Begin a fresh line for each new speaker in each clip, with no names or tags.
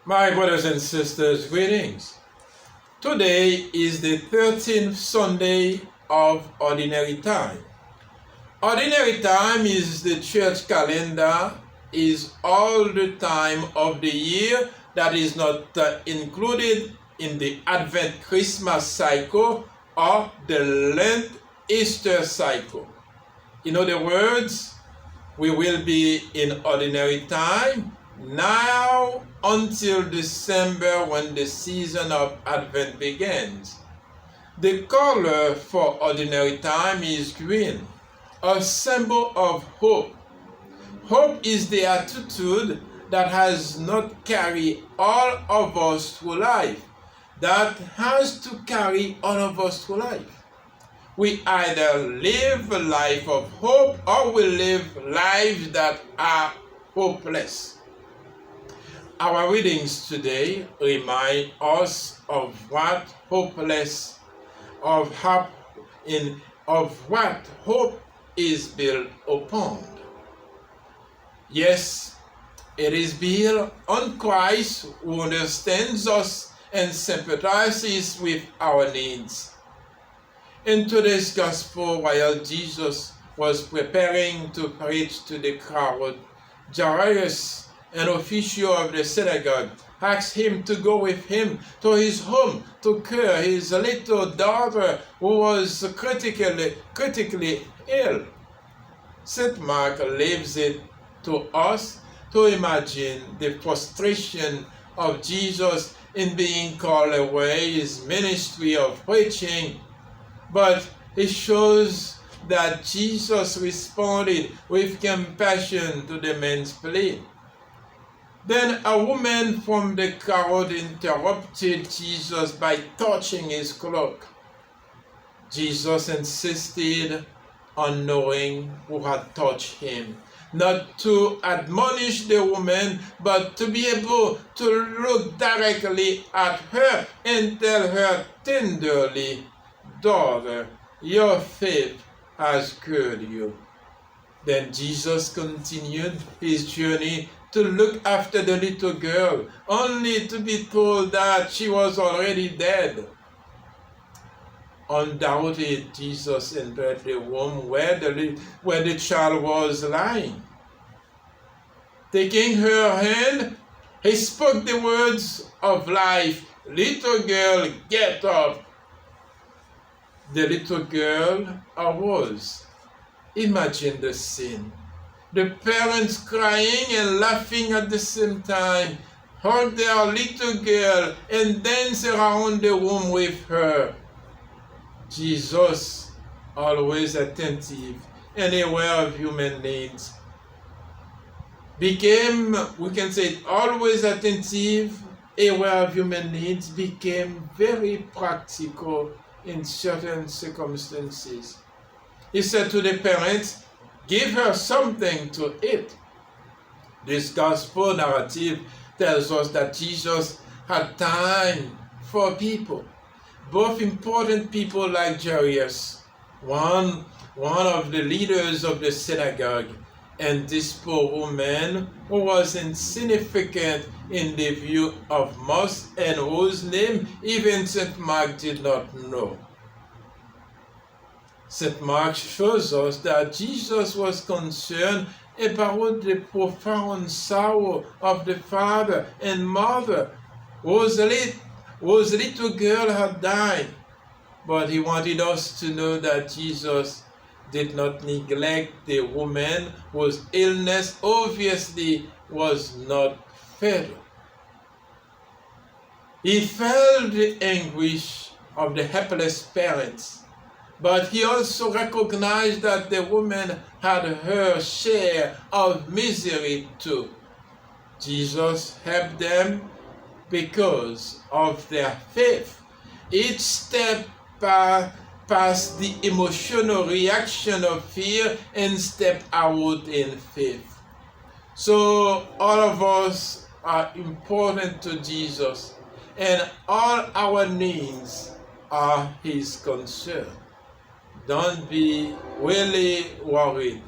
My brothers and sisters, greetings. Today is the 13th Sunday of Ordinary Time. Ordinary Time is the church calendar, is all the time of the year that is not included in the Advent Christmas cycle or the Lent Easter cycle. In other words, we will be in Ordinary Time now until December when the season of Advent begins. The color for Ordinary Time is green, a symbol of hope. Hope is the attitude that has not carried all of us through life, that has to carry all of us through life. We either live a life of hope or we live lives that are hopeless. Our readings today remind us of what hopeless, of what hope is built upon. Yes, it is built on Christ who understands us and sympathizes with our needs. In today's gospel, while Jesus was preparing to preach to the crowd, Jairus, an official of the synagogue, asked him to go with him to his home to cure his little daughter who was critically ill. St. Mark leaves it to us to imagine the frustration of Jesus in being called away, his ministry of preaching, but it shows that Jesus responded with compassion to the man's plea. Then a woman from the crowd interrupted Jesus by touching his cloak. Jesus insisted on knowing who had touched him, not to admonish the woman, but to be able to look directly at her and tell her tenderly, "Daughter, your faith has cured you." Then Jesus continued his journey to look after the little girl, only to be told that she was already dead. Undoubtedly, Jesus entered the room where the child was lying. Taking her hand, he spoke the words of life, "Little girl, get up." The little girl arose. Imagine the scene. The parents crying and laughing at the same time, hug their little girl and dance around the room with her. Jesus, always attentive and aware of human needs, always attentive, aware of human needs, became very practical in certain circumstances. He said to the parents, "Give her something to eat." This gospel narrative tells us that Jesus had time for people, both important people like Jairus, one of the leaders of the synagogue, and this poor woman who was insignificant in the view of most and whose name even St. Mark did not know. St. Mark shows us that Jesus was concerned about the profound sorrow of the father and mother whose little girl had died. But he wanted us to know that Jesus did not neglect the woman whose illness obviously was not fatal. He felt the anguish of the helpless parents, but he also recognized that the woman had her share of misery too. Jesus helped them because of their faith. Each step past the emotional reaction of fear and step out in faith. So all of us are important to Jesus, and all our needs are his concern. Don't be really worried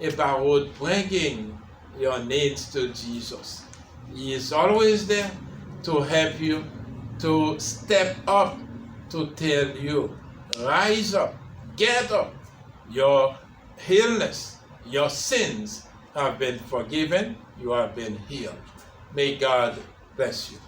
about bringing your needs to Jesus. He is always there to help you, to step up, to tell you, rise up, get up. Your illness, your sins have been forgiven. You have been healed. May God bless you.